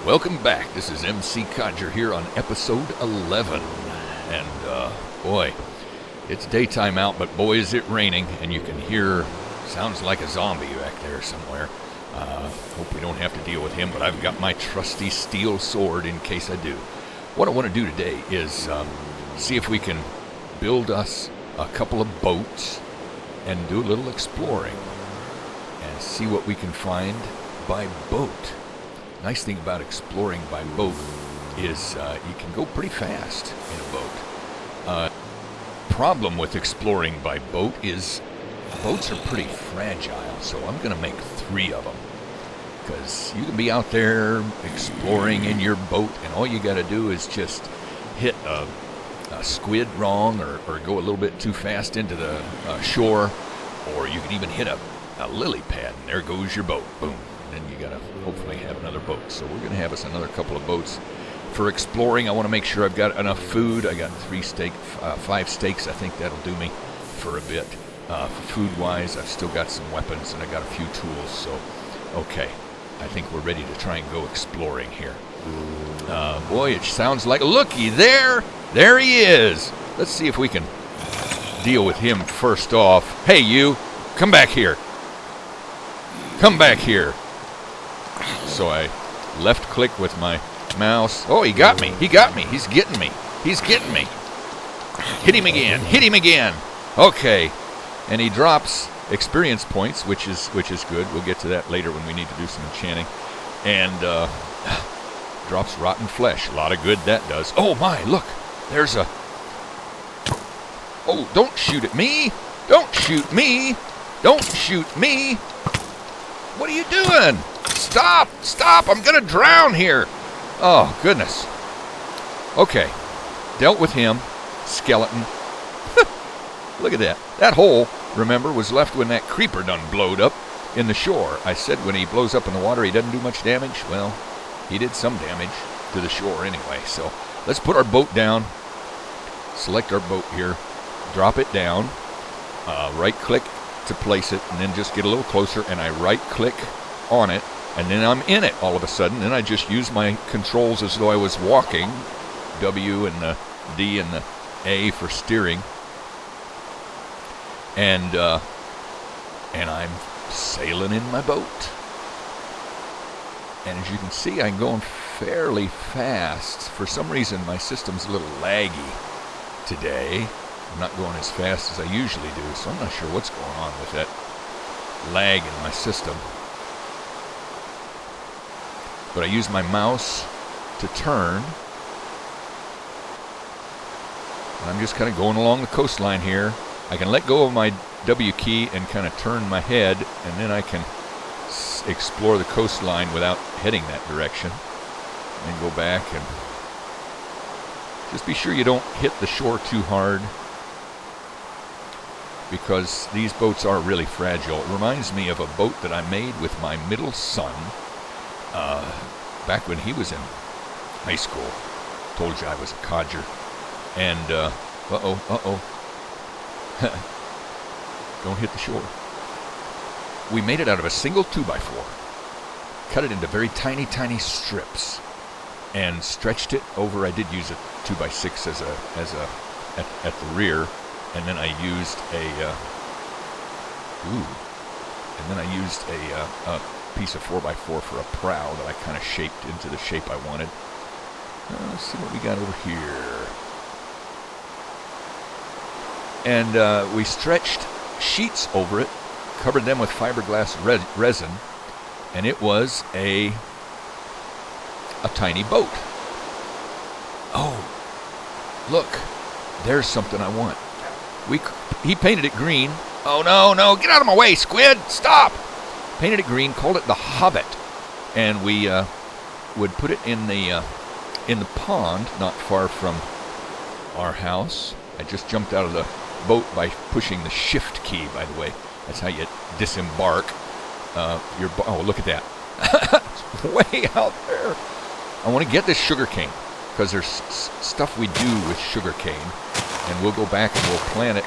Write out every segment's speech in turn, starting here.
Welcome back. This is MC Codger here on episode 11. And, boy, it's daytime out, but boy, is it raining. And you can hear, sounds like a zombie back there somewhere. Hope we don't have to deal with him, but I've got my trusty steel sword in case I do. What I want to do today is see if we can build us a couple of boats and do a little exploring and see what we can find by boat. Nice thing about exploring by boat is you can go pretty fast in a boat. Problem with exploring by boat is boats are pretty fragile, so I'm going to make 3 of them. Because you can be out there exploring in your boat, and all you got to do is just hit a squid wrong or go a little bit too fast into the shore, or you can even hit a lily pad, and there goes your boat. Boom. And then you got to hopefully have another boat. So we're going to have us another couple of boats. For exploring, I want to make sure I've got enough food. I got 5 steaks. I think that'll do me for a bit. Food-wise, I've still got some weapons, and I got a few tools. So, okay. I think we're ready to try and go exploring here. Boy, it sounds like... Looky there! There he is! Let's see if we can deal with him first off. Hey, you! Come back here! Come back here! So I left-click with my mouse. Oh, he got me! He got me! He's getting me! He's getting me! Hit him again! Hit him again! Okay. And he drops experience points, which is good. We'll get to that later when we need to do some enchanting. And drops rotten flesh. A lot of good that does. Oh my, look. There's a... Oh, don't shoot at me. Don't shoot me. Don't shoot me. What are you doing? Stop. Stop. I'm going to drown here. Oh, goodness. Okay. Dealt with him. Skeleton. Look at that. That hole, remember, was left when that creeper done blowed up in the shore. I said when he blows up in the water, he doesn't do much damage. Well, he did some damage to the shore anyway. So let's put our boat down. Select our boat here. Drop it down. Right-click to place it, and then just get a little closer, and I right-click on it, and then I'm in it all of a sudden. Then I just use my controls as though I was walking. W and the D and the A for steering. And I'm sailing in my boat. And as you can see, I'm going fairly fast. For some reason, my system's a little laggy today. I'm not going as fast as I usually do, so I'm not sure what's going on with that lag in my system. But I use my mouse to turn. And I'm just kind of going along the coastline here. I can let go of my W key and kind of turn my head, and then I can explore the coastline without heading that direction. And go back and just be sure you don't hit the shore too hard, because these boats are really fragile. It reminds me of a boat that I made with my middle son back when he was in high school. Told you I was a codger. And, don't hit the shore. We made it out of a single 2x4. Cut it into very tiny, tiny strips. And stretched it over. I did use a 2x6 at the rear. And then I used a piece of 4x4 for a prow that I kind of shaped into the shape I wanted. Let's see what we got over here. And we stretched sheets over it, covered them with fiberglass resin, and it was a tiny boat. Oh, look, there's something I want. He painted it green. Oh, no, get out of my way, squid, stop! Painted it green, called it the Hobbit, and we would put it in the pond not far from our house. I just jumped out of the boat by pushing the shift key, by the way. That's how you disembark oh, look at that. It's way out there. I want to get this sugar cane, because there's stuff we do with sugar cane, and we'll go back and we'll plant it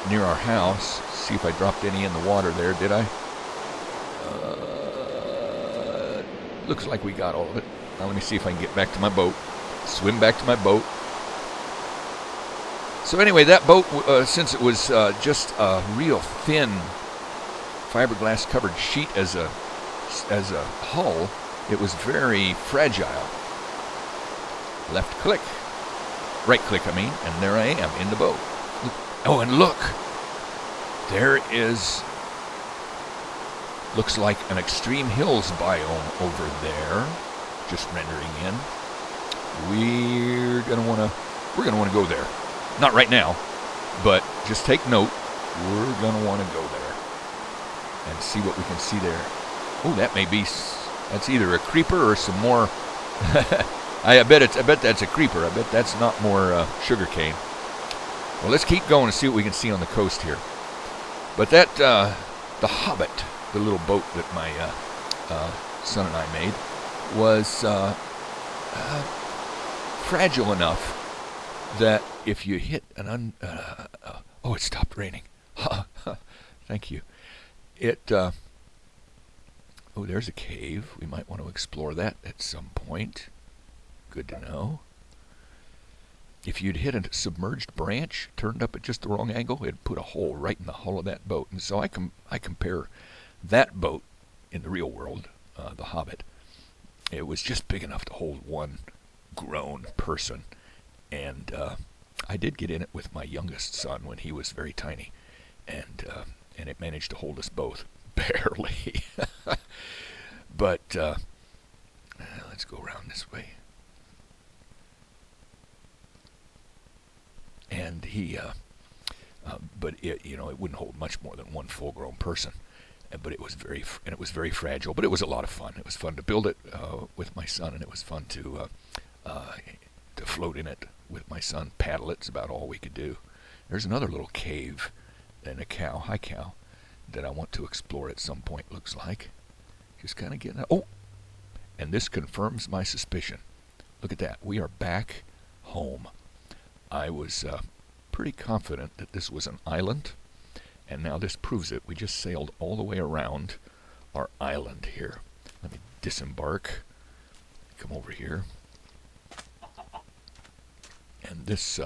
near our house. See if I dropped any in the water there, did I? Looks like we got all of it. Now let me see if I can get back to my boat. Swim back to my boat. So anyway, that boat, since it was just a real thin fiberglass covered sheet as a hull, it was very fragile. Left click. Right click, I mean, and there I am in the boat. Oh, and look. There is, looks like an extreme hills biome over there, just rendering in. We're gonna wanna go there. Not right now, but just take note. We're gonna want to go there and see what we can see there. Oh, that may be, that's either a creeper or some more. I bet that's a creeper. I bet that's not more sugar cane. Well, let's keep going and see what we can see on the coast here. But that, the Hobbit, the little boat that my son and I made, was fragile enough that if you hit an oh, it stopped raining. Thank you. Oh, there's a cave. We might want to explore that at some point. Good to know. If you'd hit a submerged branch, turned up at just the wrong angle, it'd put a hole right in the hull of that boat. And so I compare that boat in the real world, the Hobbit. It was just big enough to hold one grown person. And I did get in it with my youngest son when he was very tiny, and it managed to hold us both, barely. But let's go around this way. And but it wouldn't hold much more than one full-grown person. But it was very fragile. But it was a lot of fun. It was fun to build it with my son, and it was fun to float in it with my son, paddle it. It's about all we could do. There's another little cave and a cow, hi cow, that I want to explore at some point, looks like. Just kind of getting out. Oh, and this confirms my suspicion. Look at that. We are back home. I was pretty confident that this was an island, and now this proves it. We just sailed all the way around our island here. Let me disembark. Come over here. And this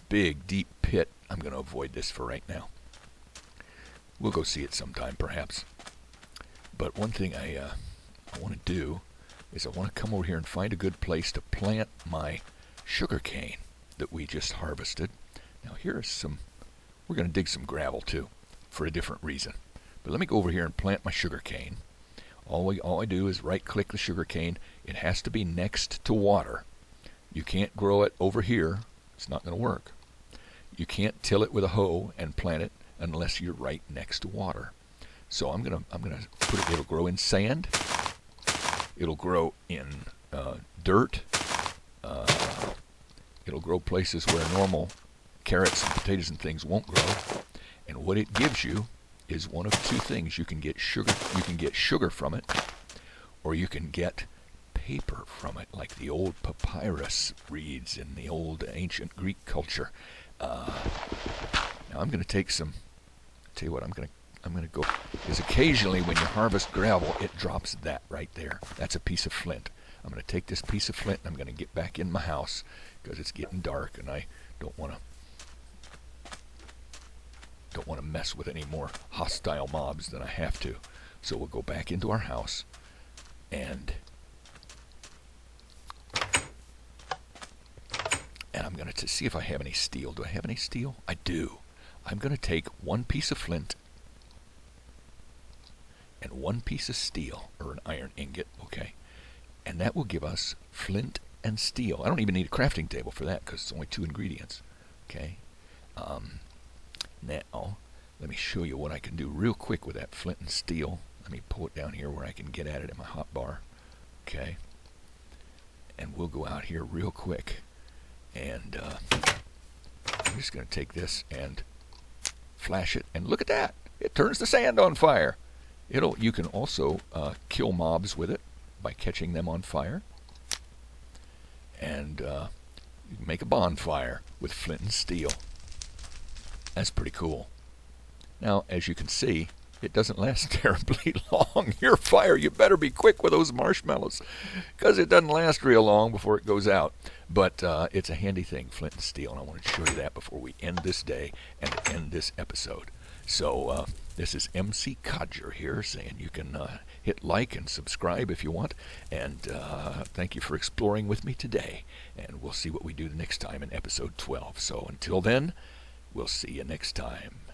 big, deep pit, I'm going to avoid this for right now. We'll go see it sometime, perhaps. But one thing I want to do is I want to come over here and find a good place to plant my sugar cane that we just harvested. Now here is some, we're going to dig some gravel too, for a different reason. But let me go over here and plant my sugar cane. All I do is right-click the sugar cane. It has to be next to water. You can't grow it over here. It's not going to work. You can't till it with a hoe and plant it unless you're right next to water. So I'm gonna put it. It'll grow in sand. It'll grow in dirt. It'll grow places where normal carrots and potatoes and things won't grow. And what it gives you is one of two things. You can get sugar. You can get sugar from it, or you can get paper from it, like the old papyrus reeds in the old ancient Greek culture. Now I'm going to take some. Tell you what, I'm going to go. Because occasionally when you harvest gravel, it drops that right there. That's a piece of flint. I'm going to take this piece of flint and I'm going to get back in my house because it's getting dark and I don't want to mess with any more hostile mobs than I have to. So we'll go back into our house and I'm going to see if I have any steel. Do I have any steel? I do. I'm going to take one piece of flint and one piece of steel, or an iron ingot, okay? And that will give us flint and steel. I don't even need a crafting table for that because it's only 2 ingredients, okay? Now, let me show you what I can do real quick with that flint and steel. Let me pull it down here where I can get at it in my hot bar, okay? And we'll go out here real quick. And I'm just going to take this and flash it. And look at that. It turns the sand on fire. You can also kill mobs with it by catching them on fire. And you can make a bonfire with flint and steel. That's pretty cool. Now, as you can see, it doesn't last terribly long. Your fire, you better be quick with those marshmallows, because it doesn't last real long before it goes out. But it's a handy thing, flint and steel, and I want to show you that before we end this day and end this episode. So this is MC Codger here saying you can hit like and subscribe if you want. And thank you for exploring with me today. And we'll see what we do the next time in episode 12. So until then, we'll see you next time.